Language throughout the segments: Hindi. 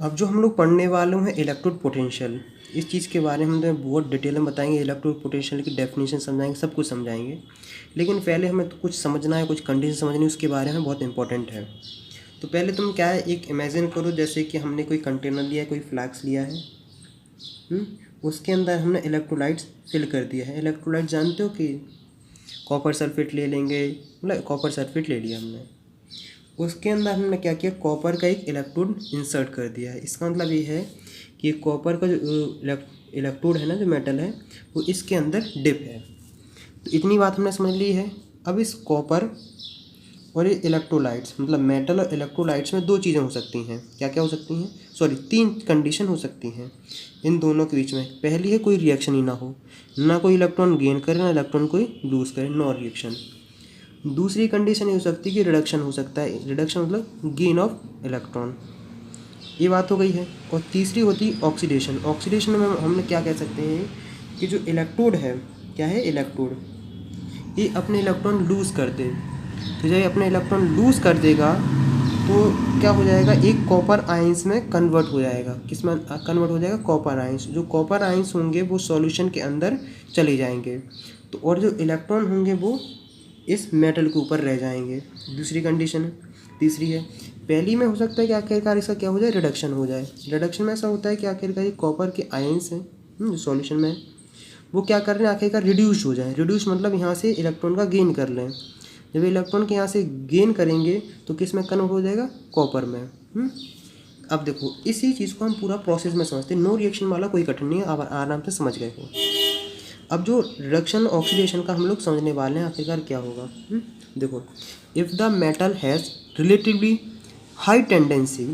अब जो हम लोग पढ़ने वाले हैं इलेक्ट्रोड पोटेंशियल, इस चीज़ के बारे में हम बहुत डिटेल में बताएंगे। इलेक्ट्रोड पोटेंशियल की डेफिनेशन समझाएंगे, सब कुछ समझाएंगे। लेकिन पहले हमें तो कुछ समझना है, कुछ कंडीशन समझनी है, उसके बारे में बहुत इंपॉर्टेंट है। तो पहले तुम क्या है, एक इमेजिन करो जैसे कि हमने कोई कंटेनर लिया है, कोई फ्लास्क लिया है। उसके अंदर हमने इलेक्ट्रोलाइट्स फिल कर दिया है। इलेक्ट्रोलाइट जानते हो कि कॉपर सल्फेट ले लेंगे, मतलब कॉपर सल्फेट ले लिया हमने। उसके अंदर हमने क्या किया, कॉपर का एक इलेक्ट्रोड इंसर्ट कर दिया है। इसका मतलब ये है कि कॉपर का जो इलेक्ट्रोड है ना, जो मेटल है, वो इसके अंदर डिप है। तो इतनी बात हमने समझ ली है। अब इस कॉपर और ये इलेक्ट्रोलाइट्स, मतलब मेटल और इलेक्ट्रोलाइट्स में दो चीज़ें हो सकती हैं। क्या क्या हो सकती हैं, सॉरी, तीन कंडीशन हो सकती हैं इन दोनों के बीच में। पहली है कोई रिएक्शन ही ना हो, ना कोई इलेक्ट्रॉन गेन करे ना इलेक्ट्रॉन कोई लूज़ करे, नो रिएक्शन। दूसरी कंडीशन ये हो सकती है कि रिडक्शन हो सकता है। रिडक्शन मतलब गेन ऑफ इलेक्ट्रॉन, ये बात हो गई है। और तीसरी होती है ऑक्सीडेशन। ऑक्सीडेशन में हमने क्या कह सकते हैं कि जो इलेक्ट्रोड है, क्या है, इलेक्ट्रोड, ये अपने इलेक्ट्रॉन लूज़ कर दे। तो जब ये अपने इलेक्ट्रॉन लूज़ कर देगा तो क्या हो जाएगा, एक कॉपर आयंस में कन्वर्ट हो जाएगा। किस में कन्वर्ट हो जाएगा, कॉपर आयंस। जो कॉपर आयंस होंगे वो सॉल्यूशन के अंदर चले जाएंगे, तो और जो इलेक्ट्रॉन होंगे वो इस मेटल के ऊपर रह जाएंगे। दूसरी कंडीशन है। तीसरी है, पहली में हो सकता है कि आखिरकार इसका क्या हो जाए, रिडक्शन हो जाए। रिडक्शन में ऐसा होता है कि आखिरकार ये कॉपर के आयंस हैं जो सॉल्यूशन में है, वो क्या कर रहे हैं, आखिरकार रिड्यूस हो जाए। रिड्यूस मतलब यहाँ से इलेक्ट्रॉन का गेन कर लें। जब इलेक्ट्रॉन के यहाँ से गेन करेंगे तो किस में कन्वर्ट हो जाएगा, कॉपर में। अब देखो, इसी चीज़ को हम पूरा प्रोसेस में समझते हैं। नो रिएक्शन वाला कोई कठिन नहीं है, आप आराम से समझ गए हो। अब जो रिडक्शन ऑक्सीडेशन का हम लोग समझने वाले हैं, आखिरकार क्या होगा। देखो, if the metal has relatively high tendency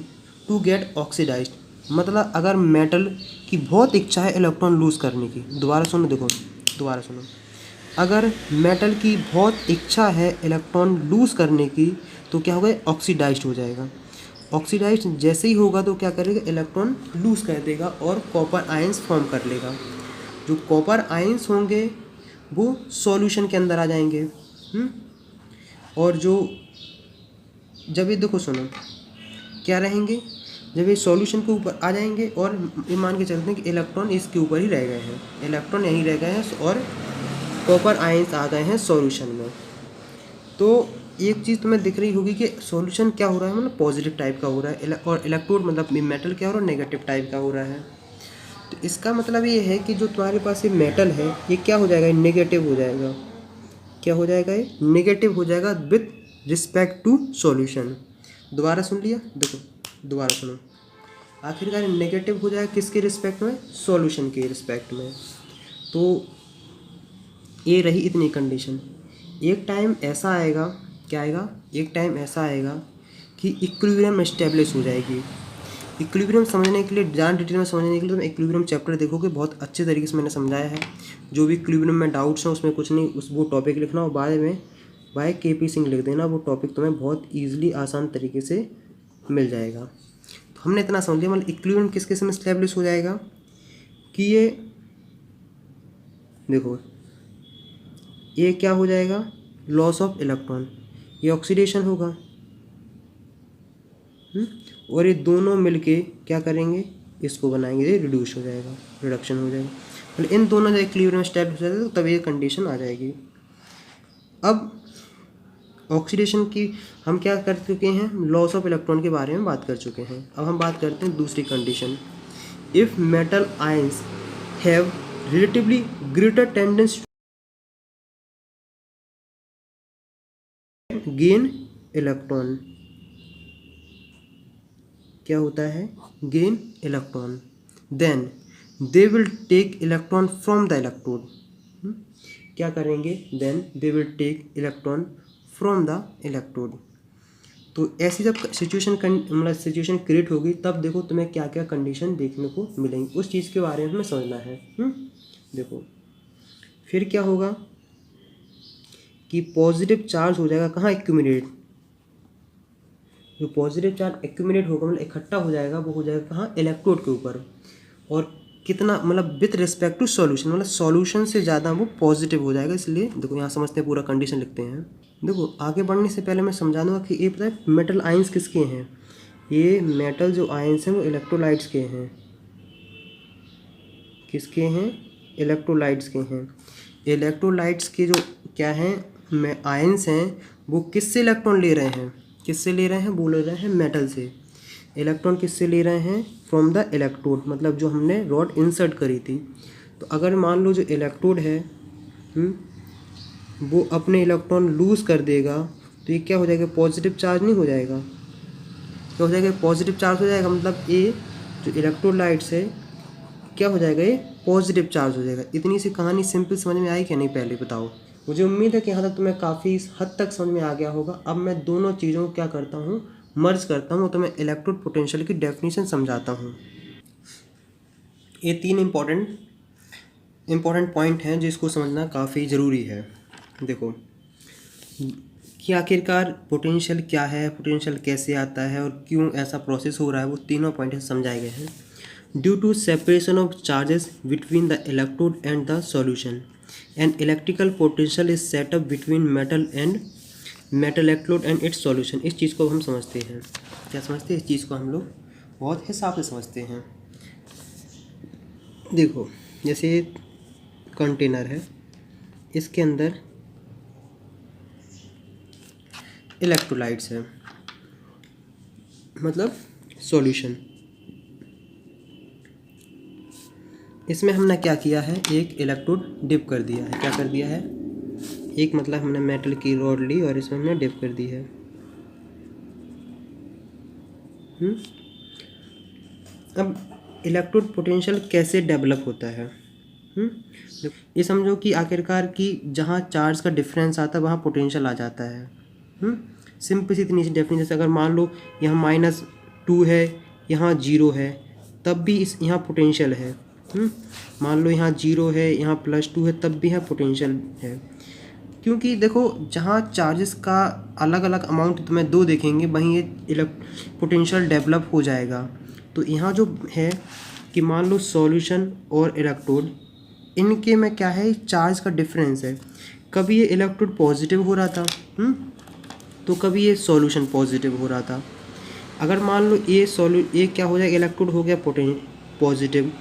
to get oxidized, मतलब अगर मेटल की बहुत इच्छा है इलेक्ट्रॉन लूज़ करने की। दोबारा सुनो, देखो दोबारा सुनो। अगर मेटल की बहुत इच्छा है इलेक्ट्रॉन लूज़ करने की तो क्या होगा, ऑक्सीडाइज्ड हो जाएगा। ऑक्सीडाइज्ड जैसे ही होगा तो क्या करेगा, इलेक्ट्रॉन लूज़ कर देगा और कॉपर आयंस फॉर्म कर लेगा। जो कॉपर आयंस होंगे वो सॉल्यूशन के अंदर आ जाएंगे। और जो जब ये देखो सुनो क्या रहेंगे, जब ये सॉल्यूशन के ऊपर आ जाएंगे और ये मान के चलते हैं कि इलेक्ट्रॉन इसके ऊपर ही रह गए हैं, इलेक्ट्रॉन यहीं रह गए हैं और कॉपर आयंस आ गए हैं सॉल्यूशन में। तो एक चीज़ तुम्हें दिख रही होगी कि सॉल्यूशन क्या हो रहा है, मतलब पॉजिटिव टाइप का हो रहा है, और इलेक्ट्रोड मतलब मेटल क्या हो रहा है, नेगेटिव टाइप का हो रहा है। तो इसका मतलब ये है कि जो तुम्हारे पास ये मेटल है ये क्या हो जाएगा, नेगेटिव हो जाएगा। क्या हो जाएगा, ये नेगेटिव हो जाएगा विथ रिस्पेक्ट टू सॉल्यूशन। दोबारा सुन लिया, देखो दोबारा सुनो। आखिरकार नेगेटिव हो जाएगा किसके रिस्पेक्ट में, सॉल्यूशन के रिस्पेक्ट में। तो ये रही इतनी कंडीशन। एक टाइम ऐसा आएगा, क्या आएगा, एक टाइम ऐसा आएगा कि इक्विलिब्रियम एस्टेब्लिश हो जाएगी। इक्विलिब्रियम समझने के लिए, ज़्यादा डिटेल में समझने के लिए तुम इक्विलिब्रियम चैप्टर देखोगे, बहुत अच्छे तरीके से मैंने समझाया है। जो भी इक्विलिब्रियम में डाउट्स हैं उसमें कुछ नहीं, उस वो टॉपिक लिखना और बाद में बाय KP सिंह लिख देना, वो टॉपिक तुम्हें बहुत ईजिली आसान तरीके से मिल जाएगा। तो हमने इतना समझ लिया, मतलब इक्विलिब्रियम किस किस में एस्टेब्लिश हो जाएगा कि ये देखो, ये क्या हो जाएगा, लॉस ऑफ इलेक्ट्रॉन, ये ऑक्सीडेशन होगा। और ये दोनों मिलके क्या करेंगे, इसको बनाएंगे, ये रिड्यूस हो जाएगा, रिडक्शन हो जाएगा। मतलब इन दोनों जब इक्विलिब्रियम स्टेप हो जाता है तो तब ये कंडीशन आ जाएगी। अब ऑक्सीडेशन की हम क्या कर चुके हैं, लॉस ऑफ इलेक्ट्रॉन के बारे में बात कर चुके हैं। अब हम बात करते हैं दूसरी condition. If metal ions have relatively greater tendency gain electron, क्या होता है, gain electron, then they will take electron from the electrode. क्या करेंगे, then they will take electron from the electrode. तो ऐसी जब सिचुएशन मतलब सिचुएशन क्रिएट होगी तब देखो तुम्हें क्या क्या कंडीशन देखने को मिलेंगी, उस चीज़ के बारे में हमें समझना है। देखो फिर क्या होगा कि पॉजिटिव चार्ज हो जाएगा कहाँ, एक्यूमुलेट। जो पॉजिटिव चार्ज एक्यूमुलेट होगा मतलब इकट्ठा हो जाएगा, वो हो जाएगा कहाँ, इलेक्ट्रोड के ऊपर। और कितना, मतलब विथ रिस्पेक्ट टू सॉल्यूशन, मतलब सॉल्यूशन से ज़्यादा वो पॉजिटिव हो जाएगा। इसलिए देखो यहाँ समझते हैं, पूरा कंडीशन लिखते हैं। देखो आगे बढ़ने से पहले मैं समझा दूँगा कि ये पता है मेटल आयंस किसके हैं। ये मेटल जो आयंस हैं वो इलेक्ट्रोलाइट्स के हैं। किसके हैं? इलेक्ट्रोलाइट्स के हैं। इलेक्ट्रोलाइट्स के जो क्या हैं में आयंस हैं वो किससे इलेक्ट्रॉन ले रहे हैं? किससे ले रहे हैं? बोल रहे हैं मेटल से। इलेक्ट्रॉन किससे ले रहे हैं? फ्रॉम द इलेक्ट्रोड, मतलब जो हमने रॉड इंसर्ट करी थी। तो अगर मान लो जो इलेक्ट्रोड है वो अपने इलेक्ट्रॉन लूज़ कर देगा तो ये क्या हो जाएगा? पॉजिटिव चार्ज नहीं हो जाएगा? क्या हो जाएगा? पॉजिटिव चार्ज हो जाएगा। मतलब ये जो इलेक्ट्रोलाइट्स है क्या हो जाएगा? ये पॉजिटिव चार्ज हो जाएगा। इतनी सी कहानी सिंपल समझ में आई क्या नहीं? पहले बताओ। मुझे उम्मीद है कि यहाँ तक तुम्हें काफ़ी हद तक समझ में आ गया होगा। अब मैं दोनों चीज़ों को क्या करता हूँ? मर्ज करता हूँ। तो मैं इलेक्ट्रोड पोटेंशियल की डेफिनेशन समझाता हूँ। ये 3 इम्पॉर्टेंट पॉइंट हैं जिसको समझना काफ़ी ज़रूरी है। देखो कि आखिरकार पोटेंशियल क्या है, पोटेंशियल कैसे आता है और क्यों ऐसा प्रोसेस हो रहा है, वो तीनों पॉइंट समझाए गए हैं। Due to separation of charges between the electrode and the solution and electrical potential is set up between metal electrode and its solution. इस चीज़ को हम समझते हैं। क्या समझते हैं? इस चीज़ को हम लोग बहुत हिसाब से समझते हैं। देखो जैसे कंटेनर है, इसके अंदर इलेक्ट्रोलाइट्स है, मतलब सॉल्यूशन। इसमें हमने क्या किया है? एक इलेक्ट्रोड डिप कर दिया है। क्या कर दिया है? एक मतलब हमने मेटल की रॉड ली और इसमें हमने डिप कर दी है। अब इलेक्ट्रोड पोटेंशियल कैसे डेवलप होता है? ये समझो कि आखिरकार कि जहाँ चार्ज का डिफरेंस आता है वहाँ पोटेंशियल आ जाता है। सिंपल सी इतनी सी डेफिनेशन। जैसे अगर मान लो यहाँ -2 है, यहाँ 0 है, तब भी इस यहाँ पोटेंशियल है। मान लो यहाँ 0 है, यहाँ +2 है, तब भी यहाँ पोटेंशियल है। क्योंकि देखो जहाँ चार्जेस का अलग अलग अमाउंट तुम्हें 2 देखेंगे वहीं ये पोटेंशियल डेवलप हो जाएगा। तो यहाँ जो है कि मान लो सॉल्यूशन और इलेक्ट्रोड, इनके में क्या है? चार्ज का डिफरेंस है। कभी ये इलेक्ट्रोड पॉजिटिव हो रहा था तो कभी ये सॉल्यूशन पॉजिटिव हो रहा था। अगर मान लो ये क्या हो जाएगा? इलेक्ट्रोड हो गया पॉजिटिव,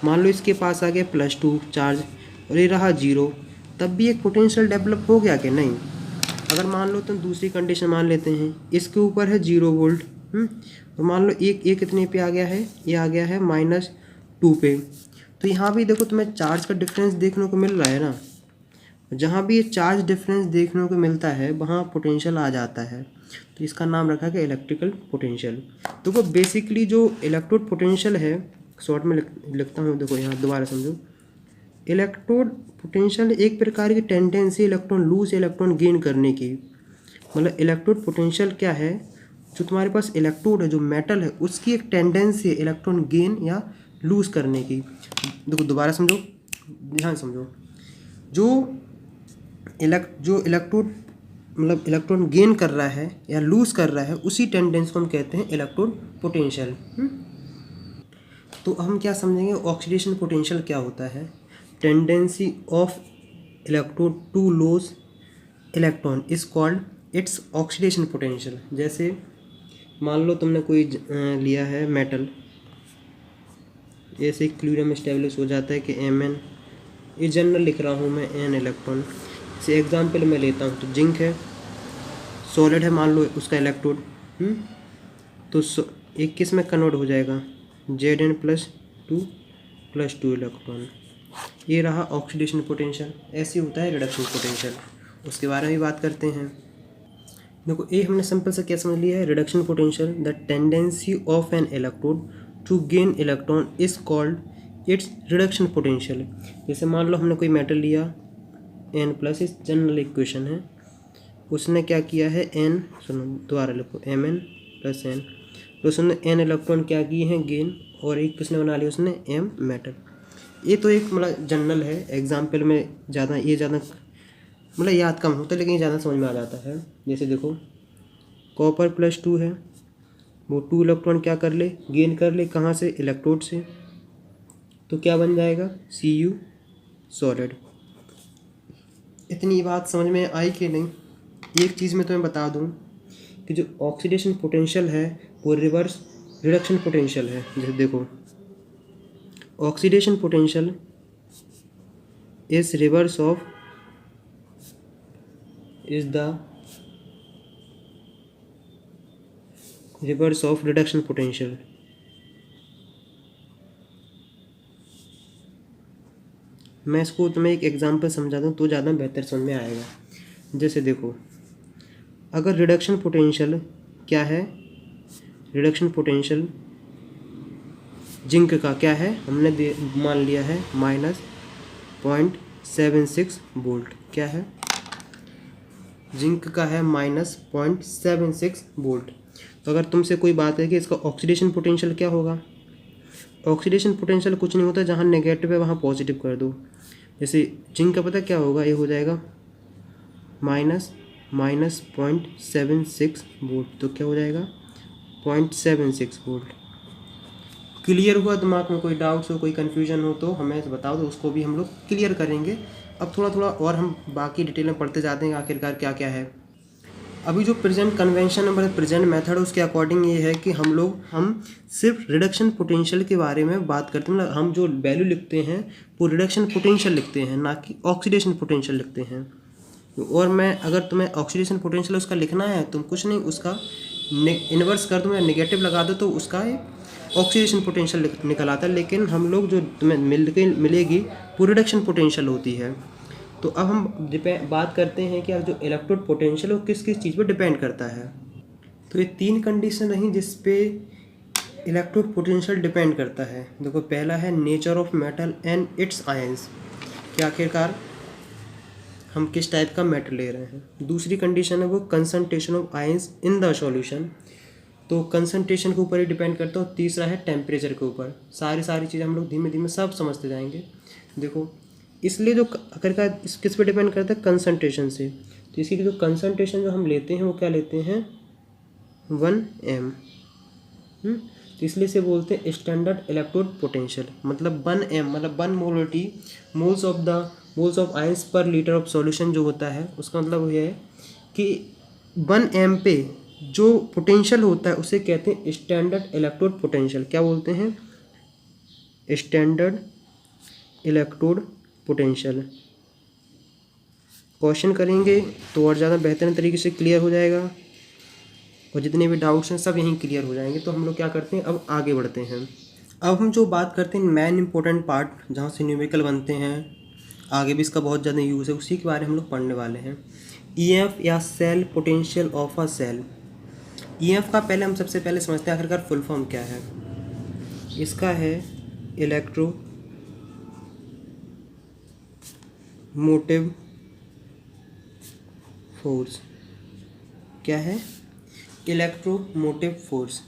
मान लो इसके पास आ गया +2 चार्ज और ये रहा 0, तब भी एक पोटेंशियल डेवलप हो गया कि नहीं? अगर मान लो तुम दूसरी कंडीशन मान लेते हैं, इसके ऊपर है 0 वोल्ट, तो मान लो एक कितने पे आ गया है? ये आ गया है -2 पे। तो यहाँ भी देखो तुम्हें चार्ज का डिफरेंस देखने को मिल रहा है ना। जहाँ भी ये चार्ज डिफरेंस देखने को मिलता है वहाँ पोटेंशियल आ जाता है। तो इसका नाम रखा गया इलेक्ट्रिकल पोटेंशियल। देखो बेसिकली जो इलेक्ट्रोड पोटेंशियल है, शॉर्ट में लिखता हूँ, देखो यहाँ दोबारा समझो। इलेक्ट्रोड पोटेंशियल एक प्रकार की tendency electron lose electron gain करने की। मतलब इलेक्ट्रोड पोटेंशियल क्या है? जो तुम्हारे पास इलेक्ट्रोड है, जो मेटल है, उसकी एक टेंडेंसी है इलेक्ट्रॉन गेन या लूज करने की। देखो दोबारा समझो, ध्यान समझो। जो इलेक्ट्रोड मतलब इलेक्ट्रॉन गेन कर रहा है या लूज कर रहा है, उसी टेंडेंसी को हम कहते हैं इलेक्ट्रोड पोटेंशियल। तो हम क्या समझेंगे? ऑक्सीडेशन पोटेंशियल क्या होता है? Tendency of electrode to lose electron is called its oxidation potential. जैसे मान लो तुमने कोई लिया है मेटल, ऐसे इक्विलिब्रियम एस्टेब्लिश हो जाता है कि Mn, ये जनरल लिख रहा हूँ मैं, n इलेक्ट्रॉन। जैसे एग्जांपल मैं लेता हूँ तो जिंक है, सॉलिड है, मान लो उसका इलेक्ट्रोड, तो एक किस में कन्वर्ट हो जाएगा? Zn+2 electron. ये रहा ऑक्सीडेशन पोटेंशियल। ऐसे होता है रिडक्शन पोटेंशियल, उसके बारे में भी बात करते हैं। देखो ये हमने सिंपल से क्या समझ लिया है? Reduction potential, the tendency of an electrode to gain electron is called its reduction potential. जैसे मान लो हमने कोई मेटल लिया N+, इस जनरल इक्वेशन है, उसने क्या किया है? N, सुनो दोबारा लिखो, Mn+N, तो उसने N इलेक्ट्रॉन क्या किए हैं? गेन, और एक किसने बना लिया? उसने M मेटल। ये तो एक मतलब जनरल है, एग्जाम्पल में ज़्यादा मतलब याद कम होता है लेकिन ज़्यादा समझ में आ जाता है। जैसे देखो कॉपर +2 है, वो 2 इलेक्ट्रॉन क्या कर ले? गेन कर ले। कहाँ से? इलेक्ट्रोड से। तो क्या बन जाएगा? Cu solid. इतनी बात समझ में आई कि नहीं? एक चीज़ मैं तुम्हें बता दूं कि जो ऑक्सीडेशन पोटेंशियल है वो रिवर्स रिडक्शन पोटेंशियल है। जैसे देखो, oxidation potential is reverse of is the reverse of reduction potential. मैं इसको तुम्हें एक एग्जांपल समझा दूँ तो ज़्यादा बेहतर समझ में आएगा। जैसे देखो, अगर रिडक्शन पोटेंशियल क्या है, रिडक्शन पोटेंशियल जिंक का क्या है, हमने मान लिया है -0.76 वोल्ट। क्या है, जिंक का है -0.76 वोल्ट। तो अगर तुमसे कोई बात है कि इसका ऑक्सीडेशन पोटेंशियल क्या होगा, ऑक्सीडेशन पोटेंशियल कुछ नहीं होता, जहाँ नेगेटिव है वहाँ पॉजिटिव कर दो। जैसे जिंक का पता क्या होगा, ये हो जाएगा -0.76 वोल्ट, तो क्या हो जाएगा 0.76 वोल्ट। क्लियर हुआ? दिमाग में कोई डाउट्स हो, कोई कन्फ्यूजन हो तो हमें बताओ, तो उसको भी हम लोग क्लियर करेंगे। अब थोड़ा थोड़ा और हम बाकी डिटेल में पढ़ते जाते हैं आखिरकार क्या क्या है। अभी जो प्रेजेंट कन्वेंशन मतलब प्रेजेंट मेथड, उसके अकॉर्डिंग ये है कि हम सिर्फ रिडक्शन पोटेंशियल के बारे में बात करते हैं। मतलब हम जो वैल्यू लिखते हैं वो रिडक्शन पोटेंशियल लिखते हैं, ना कि ऑक्सीडेशन पोटेंशियल लिखते हैं। और मैं अगर तुम्हें ऑक्सीडेशन पोटेंशियल उसका लिखना है, तुम कुछ नहीं, उसका इन्वर्स कर दो या नेगेटिव लगा दो तो उसका ऑक्सीडेशन पोटेंशियल निकल आता है। लेकिन हम लोग जो तुम्हें मिलेगी वो रिडक्शन पोटेंशियल होती है। तो अब हम बात करते हैं कि अब जो इलेक्ट्रोड पोटेंशियल वो किस किस चीज़ पर डिपेंड करता है। तो ये 3 कंडीशन रही जिस पे इलेक्ट्रोड पोटेंशियल डिपेंड करता है। देखो, पहला है nature of metal and it's ions, कि आखिरकार हम किस टाइप का मेटल ले रहे हैं। दूसरी कंडीशन है वो concentration of ions in the solution, तो कंसंट्रेशन के ऊपर ही डिपेंड करता है। और तीसरा है टेम्परेचर के ऊपर। सारी चीज़ें हम लोग धीमे धीमे सब समझते जाएंगे। देखो, इसलिए जो आखिरकार किस पे डिपेंड करता है, कंसंट्रेशन से। तो इसकी जो कंसंट्रेशन जो हम लेते हैं वो क्या लेते हैं, 1 m। तो इसलिए से बोलते हैं स्टैंडर्ड इलेक्ट्रोड पोटेंशियल। मतलब 1 m मतलब 1 मोलरिटी मोल्स ऑफ आयंस पर लीटर ऑफ सॉल्यूशन जो होता है, उसका मतलब ये है कि 1 m पे जो पोटेंशियल होता है उसे कहते हैं स्टैंडर्ड इलेक्ट्रोड पोटेंशियल। क्या बोलते हैं, स्टैंडर्ड इलेक्ट्रोड पोटेंशियल। क्वेश्चन करेंगे तो और ज़्यादा बेहतरीन तरीके से क्लियर हो जाएगा, और जितने भी डाउट्स हैं सब यहीं क्लियर हो जाएंगे। तो हम लोग क्या करते हैं, अब आगे बढ़ते हैं। अब हम जो बात करते हैं मेन इंपॉर्टेंट पार्ट, जहाँ से न्यूमेरिकल बनते हैं, आगे भी इसका बहुत ज़्यादा यूज़ है, उसी के बारे में हम लोग पढ़ने वाले हैं। ईएफ या cell potential of a cell. EF का पहले हम सबसे पहले समझते हैं आखिरकार फुल फॉर्म क्या है। इसका है इलेक्ट्रो मोटिव फोर्स। क्या है, इलेक्ट्रोमोटिव फोर्स।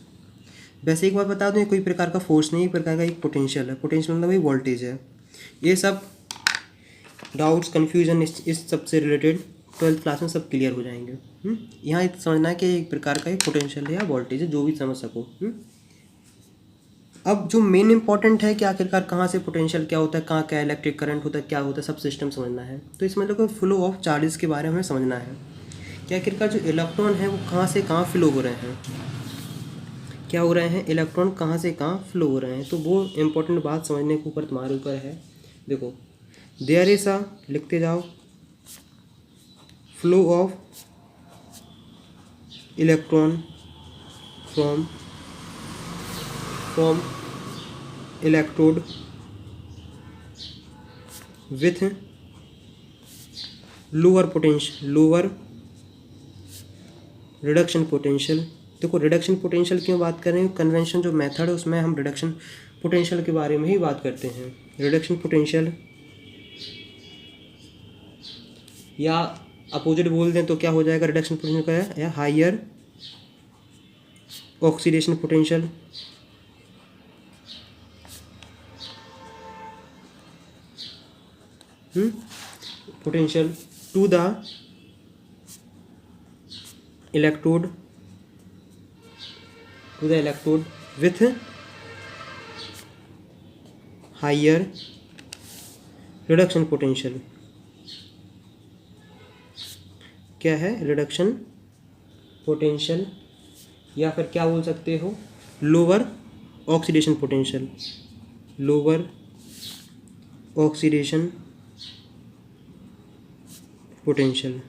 वैसे एक बात बता दूं, ये कोई प्रकार का फोर्स नहीं, एक प्रकार का एक पोटेंशियल है। पोटेंशियल मतलब वही वोल्टेज है। ये सब डाउट्स कन्फ्यूजन इस सब से रिलेटेड 12th क्लास में सब क्लियर हो जाएंगे। यहाँ समझना है कि एक प्रकार का एक पोटेंशियल है या वोल्टेज है, जो भी समझ सको। अब जो मेन इंपॉर्टेंट है कि आखिरकार कहाँ से पोटेंशियल क्या होता है, कहाँ क्या इलेक्ट्रिक करंट होता है, क्या होता है, सब सिस्टम समझना है। तो इसमें देखो फ्लो ऑफ चार्जेस के बारे में हमें समझना है कि आखिरकार जो इलेक्ट्रॉन है वो कहाँ से कहाँ फ्लो हो रहे हैं, क्या हो रहे हैं, इलेक्ट्रॉन कहाँ से कहाँ फ्लो हो रहे हैं। तो वो इम्पोर्टेंट बात समझने के ऊपर तुम्हारे ऊपर है। देखो, देयर इज अ, लिखते जाओ, flow of electron from electrode with lower reduction potential. देखो, रिडक्शन पोटेंशियल क्यों बात कर रहे हैं, कन्वेंशन जो मेथड है उसमें हम रिडक्शन पोटेंशियल के बारे में ही बात करते हैं। रिडक्शन पोटेंशियल या अपोजिट बोल दें तो क्या हो जाएगा, रिडक्शन पोटेंशियल का है या higher oxidation potential. Potential to the electrode with higher reduction potential. क्या है, रिडक्शन पोटेंशियल या फिर क्या बोल सकते हो, lower oxidation potential, lower oxidation potential.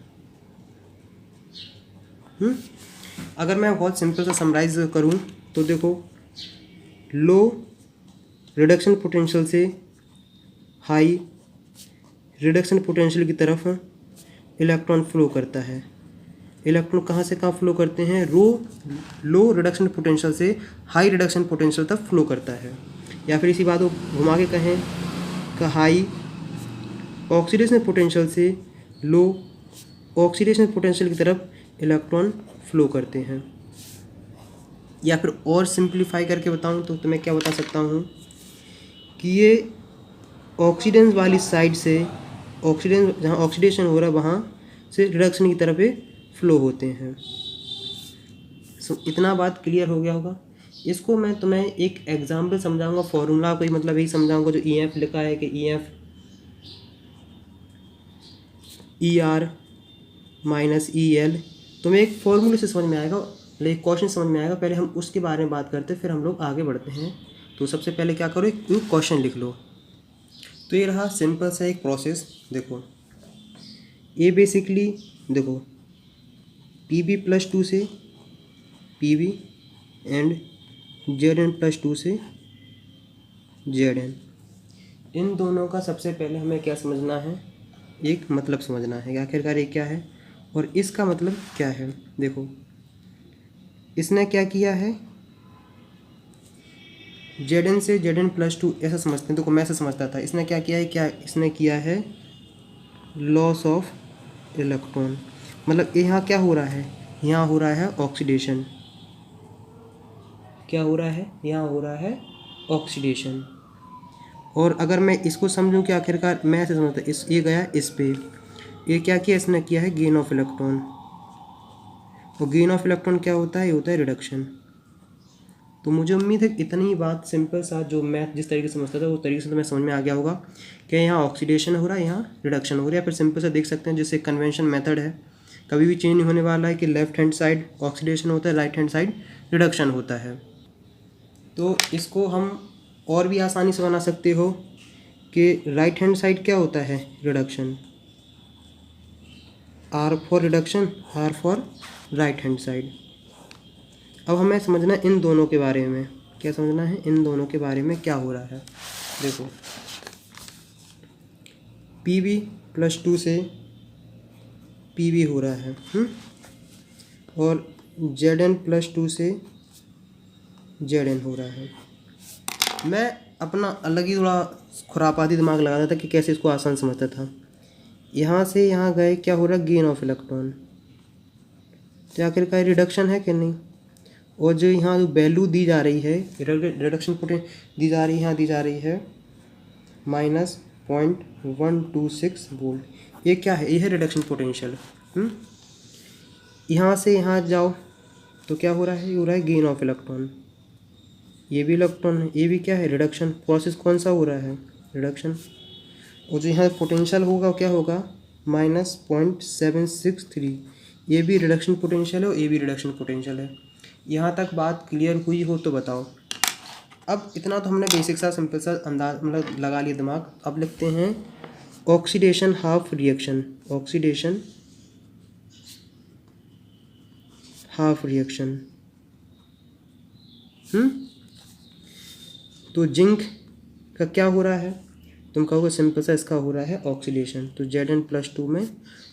अगर मैं बहुत सिंपल सा समराइज करूँ तो देखो, लो रिडक्शन पोटेंशियल से हाई रिडक्शन पोटेंशियल की तरफ इलेक्ट्रॉन फ्लो करता है। इलेक्ट्रॉन कहाँ से कहाँ फ्लो करते हैं, लो रिडक्शन पोटेंशियल से हाई रिडक्शन पोटेंशियल तक फ्लो करता है। या फिर इसी बात को घुमा के कहें कि हाई ऑक्सीडेशन पोटेंशियल से लो ऑक्सीडेशन पोटेंशियल की तरफ इलेक्ट्रॉन फ्लो करते हैं। या फिर और सिंप्लीफाई करके बताऊं तो मैं क्या बता सकता हूं कि ये ऑक्सीडेंस वाली साइड से, ऑक्सीडेंस जहाँ ऑक्सीडेशन हो रहा है वहाँ से रिडक्शन की तरफ फ्लो होते हैं। इतना बात क्लियर हो गया होगा। इसको मैं तुम्हें एक एग्जाम्पल समझाऊंगा, फॉर्मूला कोई मतलब यही समझाऊंगा जो EF लिखा है कि EF ER माइनस EL, तुम्हें एक फॉर्मूले से समझ में आएगा, लेकिन क्वेश्चन समझ में आएगा। पहले हम उसके बारे में बात करते फिर हम लोग आगे बढ़ते हैं। तो सबसे पहले क्या करो, एक क्वेश्चन लिख लो। तो ये रहा सिंपल सा एक प्रोसेस। देखो ये बेसिकली देखो Pb+2 से Pb एंड Zn+2 से Zn, इन दोनों का सबसे पहले हमें क्या समझना है, एक मतलब समझना है कि आखिरकार ये क्या है और इसका मतलब क्या है। देखो इसने क्या किया है, Zn से Zn+2 ऐसा समझते हैं। देखो मैं ऐसा समझता था, इसने क्या किया है, क्या इसने किया है, लॉस ऑफ इलेक्ट्रॉन। मतलब यहाँ क्या हो रहा है, यहाँ हो रहा है ऑक्सीडेशन। क्या हो रहा है, यहाँ हो रहा है ऑक्सीडेशन। और अगर मैं इसको समझूं कि आखिरकार मैं ऐसे समझता, इस ये गया इस पे, ये क्या किया, इसने किया है गेन ऑफ इलेक्ट्रॉन। और गेन ऑफ इलेक्ट्रॉन क्या होता है, ये होता है रिडक्शन। तो मुझे उम्मीद है इतनी ही बात सिंपल सा, जो मैं जिस तरीके से समझता था उस तरीके से तो मैं समझ में आ गया होगा कि यहाँ ऑक्सीडेशन हो रहा है, यहाँ रिडक्शन हो रहा है। फिर सिंपल सा देख सकते हैं, जैसे कन्वेंशन मेथड है, कभी भी चेंज नहीं होने वाला है कि लेफ्ट हैंड साइड ऑक्सीडेशन होता है, राइट हैंड साइड रिडक्शन होता है। तो इसको हम और भी आसानी से बना सकते हो कि राइट हैंड साइड क्या होता है, reduction, R for reduction, R for right hand side. अब हमें समझना है इन दोनों के बारे में, क्या समझना है, इन दोनों के बारे में क्या हो रहा है। देखो Pb+2 से Pb हो रहा है, और Zn+2 से Zn हो रहा है। मैं अपना अलग ही थोड़ा खुरापाती दिमाग लगाता था कि कैसे इसको आसान समझता था। यहाँ से यहाँ गए, क्या हो रहा है, गेन ऑफ इलेक्ट्रॉन। तो आखिरकार रिडक्शन है कि नहीं। और जो यहाँ जो वैल्यू दी जा रही है, रिडक्शन पोटेंशियल दी जा रही है, यहाँ दी जा रही है -0.126 वोल्ट। ये क्या है, ये है रिडक्शन पोटेंशियल। यहाँ से यहाँ जाओ तो क्या हो रहा है, ये हो रहा है गेन ऑफ इलेक्ट्रॉन। ये भी इलेक्ट्रॉन है, ये भी क्या है, रिडक्शन। प्रोसेस कौन सा हो रहा है, रिडक्शन। और जो यहाँ पोटेंशियल होगा क्या होगा, -0.763। ये भी रिडक्शन पोटेंशियल है और ये भी रिडक्शन पोटेंशियल है। यहाँ तक बात क्लियर हुई हो तो बताओ। अब इतना तो हमने बेसिक सा सिंपल सा अंदाज मतलब लगा लिया दिमाग। अब लिखते हैं oxidation half reaction, oxidation half reaction. तो जिंक का क्या हो रहा है, तुम कहोगे सिंपल सा इसका हो रहा है ऑक्सीडेशन। तो Zn+2 में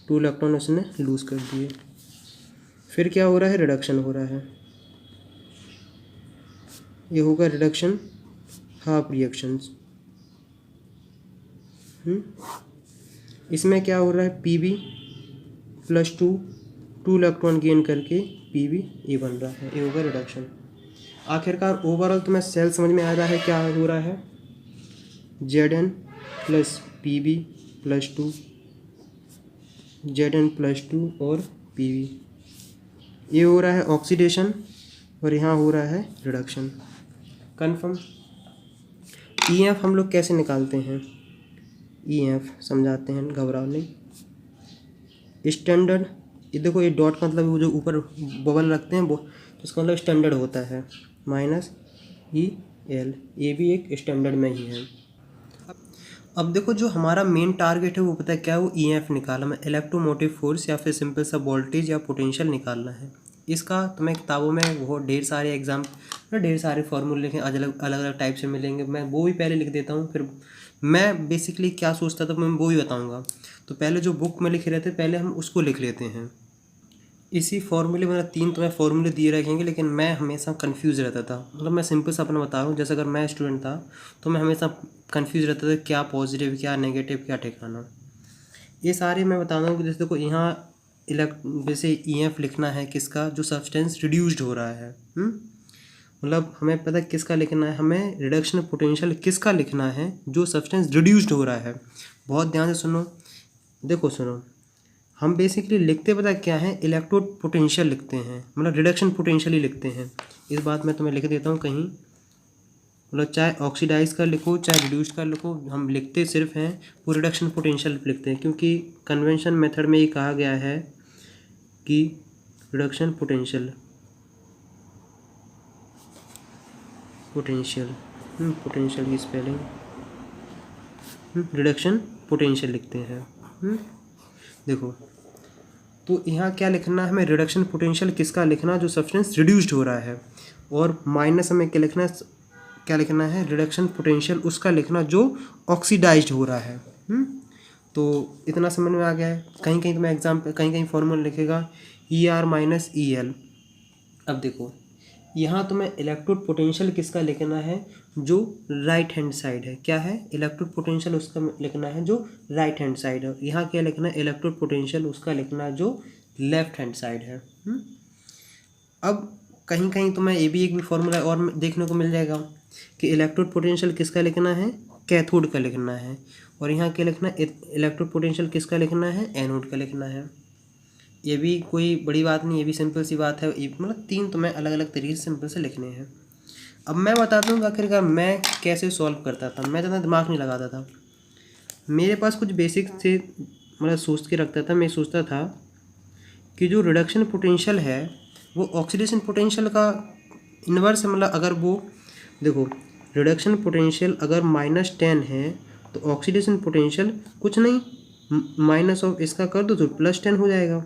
2 इलेक्ट्रॉन उसने लूज कर दिए। फिर क्या हो रहा है, रिडक्शन हो रहा है, ये होगा रिडक्शन हाफ रिएक्शंस। इसमें क्या हो रहा है, Pb+2 2 इलेक्ट्रॉन गेन करके Pb ये बन रहा है, ये होगा रिडक्शन। आखिरकार ओवरऑल तुम्हें सेल समझ में आ रहा है क्या हो रहा है, Zn+Pb+2, Zn+2 और Pb, ये हो रहा है ऑक्सीडेशन और यहाँ हो रहा है रिडक्शन। कन्फर्म। EF हम लोग कैसे निकालते हैं, EF समझाते हैं, घबराओ नहीं। स्टैंडर्ड, ये देखो ये डॉट का मतलब वो जो ऊपर बबल रखते हैं वो, इसका मतलब स्टैंडर्ड होता है -EL, ये भी एक स्टैंडर्ड में ही है। अब देखो जो हमारा मेन टारगेट है वो पता है क्या है, वो EF निकालना है, इलेक्ट्रोमोटिव फोर्स या फिर सिंपल सा वोल्टेज या पोटेंशियल निकालना है। इसका तुम्हें किताबों में बहुत ढेर सारे एग्जाम, ढेर सारे फॉर्मूले लिखे अलग अलग टाइप से मिलेंगे। मैं वो भी पहले लिख देता हूँ, फिर मैं बेसिकली क्या सोचता था मैं वो भी बताऊँगा। तो पहले जो बुक में लिखे रहते पहले हम उसको लिख लेते हैं। इसी फॉर्मूले मतलब 3 तुम्हें फॉर्मूले दिए रहेंगे, लेकिन मैं हमेशा कंफ्यूज रहता था। मतलब मैं सिंपल सा अपना बता रहा हूँ, जैसे अगर मैं स्टूडेंट था तो मैं हमेशा कंफ्यूज रहता था क्या पॉजिटिव क्या नेगेटिव क्या ठिकाना। ये सारे मैं बता रहा हूँ कि जैसे देखो यहाँ जैसे EF लिखना है किसका, जो सब्सटेंस रिड्यूस्ड हो रहा है। मतलब हमें पता है किसका लिखना है, हमें रिडक्शन पोटेंशियल किसका लिखना है, जो सब्सटेंस रिड्यूस्ड हो रहा है। बहुत ध्यान से सुनो, देखो सुनो, हम बेसिकली लिखते पता क्या है, इलेक्ट्रोड पोटेंशियल लिखते हैं, मतलब रिडक्शन पोटेंशियल ही लिखते हैं। इस बात मैं तुम्हें लिख देता हूँ कहीं, मतलब चाहे ऑक्सीडाइज कर लिखो चाहे रिड्यूस कर लिखो, हम लिखते सिर्फ हैं वो रिडक्शन पोटेंशियल लिखते हैं, क्योंकि कन्वेंशन मेथड में ये कहा गया है कि रिडक्शन पोटेंशियल पोटेंशियल की स्पेलिंग रिडक्शन पोटेंशियल लिखते हैं। देखो तो यहाँ क्या लिखना है हमें, रिडक्शन पोटेंशियल किसका लिखना, जो सब्सटेंस रिड्यूस्ड हो रहा है, और माइनस हमें क्या लिखना है, रिडक्शन पोटेंशियल उसका लिखना जो ऑक्सीडाइज्ड हो रहा है। तो इतना समझ में आ गया है। कहीं कहीं तो मैं एग्जाम पे कहीं फॉर्मूला लिखेगा ER माइनस EL। अब देखो यहाँ तो मैं इलेक्ट्रोड पोटेंशियल किसका लिखना है, जो राइट हैंड साइड है। क्या है, इलेक्ट्रोड पोटेंशियल उसका लिखना है जो राइट हैंड साइड है। यहाँ क्या लिखना है, इलेक्ट्रोड पोटेंशियल उसका लिखना है जो लेफ्ट हैंड साइड है। अब कहीं कहीं तो मैं ये भी एक भी फॉर्मूला और देखने को मिल जाएगा कि इलेक्ट्रोड पोटेंशियल किसका लिखना है, कैथोड का लिखना है, और यहाँ क्या लिखना है, इलेक्ट्रोड पोटेंशियल किसका लिखना है, एनोड का लिखना है। ये भी कोई बड़ी बात नहीं, ये भी सिंपल सी बात है। मतलब 3 तो मैं अलग अलग तरीके से सिंपल से लिखने हैं। अब मैं बताता हूँ आखिरकार मैं कैसे सॉल्व करता था। मैं ज़्यादा दिमाग नहीं लगाता था, मेरे पास कुछ बेसिक से मतलब सोच के रखता था। मैं सोचता था कि जो रिडक्शन पोटेंशियल है वो ऑक्सीडेशन पोटेंशियल का इन्वर्स है। मतलब अगर वो देखो रिडक्शन पोटेंशियल अगर -10 है तो ऑक्सीडेशन पोटेंशियल कुछ नहीं, माइनस ऑफ इसका कर दो तो +10 हो जाएगा।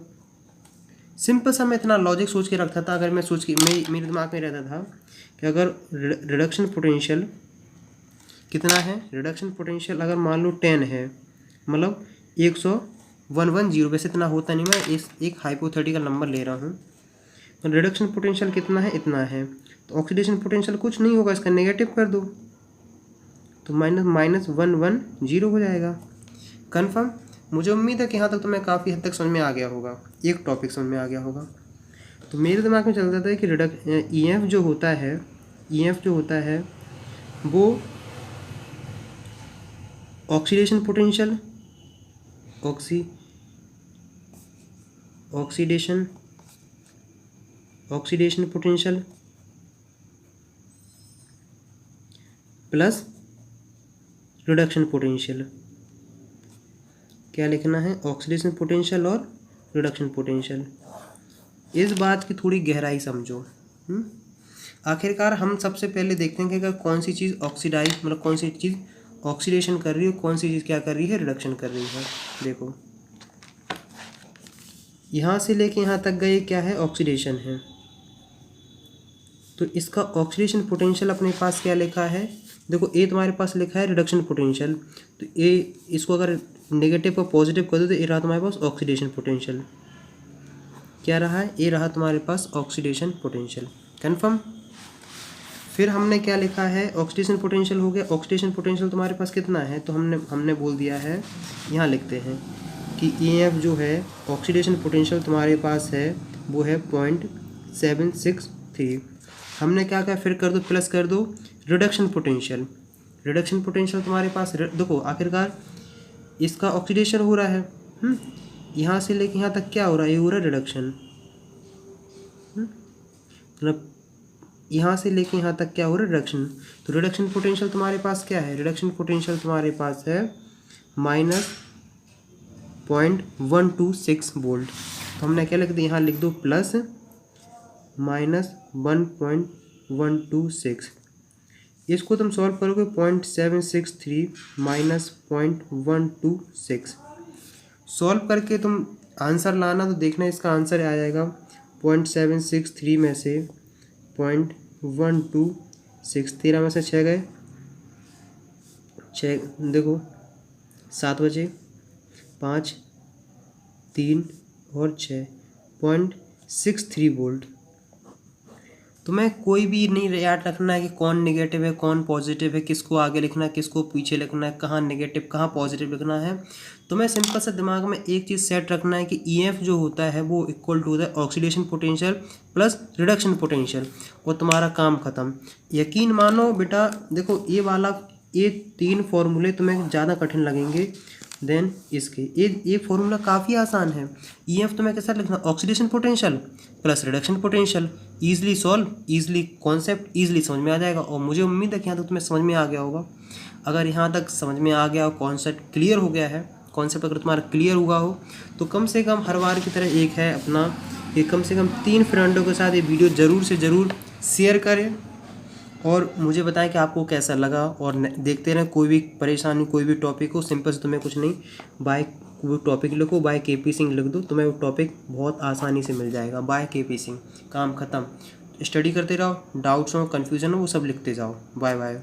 सिंपल सा मैं इतना लॉजिक सोच के रखता था। अगर मैं सोच के मेरे दिमाग में रहता था कि अगर रिडक्शन पोटेंशियल कितना है, रिडक्शन पोटेंशियल अगर मान लो 10 है, मतलब 110, वैसे इतना होता नहीं, मैं इस एक हाइपोथेटिकल नंबर ले रहा हूँ। तो रिडक्शन पोटेंशियल कितना है, इतना है, तो ऑक्सीडेशन पोटेंशियल कुछ नहीं होगा, इसका नेगेटिव कर दो तो -110 हो जाएगा। कन्फर्म। मुझे उम्मीद है कि यहाँ तक तो मैं काफ़ी हद तक समझ में आ गया होगा, एक टॉपिक समझ में आ गया होगा। तो मेरे दिमाग में चलता था कि EF जो होता है वो oxidation potential oxidation potential plus reduction potential. क्या लिखना है, ऑक्सीडेशन पोटेंशियल और रिडक्शन पोटेंशियल। इस बात की थोड़ी गहराई समझो। आखिरकार हम सबसे पहले देखते हैं कि अगर कौन सी चीज़ ऑक्सीडाइज मतलब कौन सी चीज़ ऑक्सीडेशन कर रही है, कौन सी चीज़ क्या कर रही है, रिडक्शन कर रही है। देखो यहाँ से लेके यहाँ तक गए क्या है, ऑक्सीडेशन है, तो इसका ऑक्सीडेशन पोटेंशियल अपने पास क्या लिखा है, देखो ए तुम्हारे पास लिखा है रिडक्शन पोटेंशियल, तो ए इसको अगर नेगेटिव को पॉजिटिव कर दो तो ए रहा तुम्हारे पास ऑक्सीडेशन पोटेंशियल। क्या रहा है, ए रहा तुम्हारे पास ऑक्सीडेशन पोटेंशियल। कन्फर्म। फिर हमने क्या लिखा है, ऑक्सीडेशन पोटेंशियल हो गया। ऑक्सीडेशन पोटेंशियल तुम्हारे पास कितना है, तो हमने बोल दिया है, यहाँ लिखते हैं कि EF जो है ऑक्सीडेशन पोटेंशियल तुम्हारे पास है वो है 0.763। हमने क्या कहा, फिर कर दो प्लस कर दो रिडक्शन पोटेंशियल। रिडक्शन पोटेंशियल तुम्हारे पास देखो आखिरकार इसका ऑक्सीडेशन हो रहा है, यहाँ से लेके यहाँ तक क्या हो रहा है, ये हो रहा है रिडक्शन। मतलब यहाँ से लेके यहाँ तक क्या हो रहा है, रिडक्शन। तो रिडक्शन पोटेंशियल तुम्हारे पास क्या है, रिडक्शन पोटेंशियल तुम्हारे पास है -0.126 वोल्ट। तो हमने क्या लिख दिया, यहाँ लिख दो प्लस -1.126। इसको तुम सॉल्व करोगे 0.763 -0.126। सॉल्व करके तुम आंसर लाना, तो देखना इसका आंसर आ जाएगा 0.763 में से 0.126, 13 में से 6 गए, 6 देखो 7 बचे, 5 3 और 6, 0.63 वोल्ट। तुम्हें कोई भी नहीं याद रखना है कि कौन नेगेटिव है कौन पॉजिटिव है, किसको आगे लिखना है किसको पीछे लिखना है, कहाँ नेगेटिव कहाँ पॉजिटिव लिखना है। तुम्हें सिंपल सा दिमाग में एक चीज़ सेट रखना है कि EF जो होता है वो इक्वल टू होता है oxidation potential plus reduction potential, और तुम्हारा काम ख़त्म। यकीन मानो बेटा, देखो ये 3 फॉर्मूले तुम्हें ज़्यादा कठिन लगेंगे देन इसके। ये फॉर्मूला काफ़ी आसान है। EF तुम्हें कैसा लिखना, oxidation potential plus reduction potential, easily solve, easily concept, easily समझ में आ जाएगा। और मुझे उम्मीद है कि यहाँ तक तुम्हें समझ में आ गया होगा। अगर यहाँ तक समझ में आ गया हो, कॉन्सेप्ट क्लियर हो गया है, कॉन्सेप्ट अगर तुम्हारा क्लियर हुआ हो, तो कम से कम हर बार की तरह एक है अपना, ये कम से कम 3 फ्रेंडों के साथ ये वीडियो ज़रूर से ज़रूर शेयर करें और मुझे बताएं कि आपको कैसा लगा। और देखते रहें, कोई भी परेशानी कोई भी टॉपिक हो, सिंपल से तुम्हें कुछ नहीं, बाय वो टॉपिक लिखो, बाय KP सिंह लिख दो, तुम्हें वो टॉपिक बहुत आसानी से मिल जाएगा। बाय KP सिंह, काम ख़त्म। स्टडी करते रहो, डाउट्स हो कन्फ्यूज़न हो वो सब लिखते जाओ। Bye bye.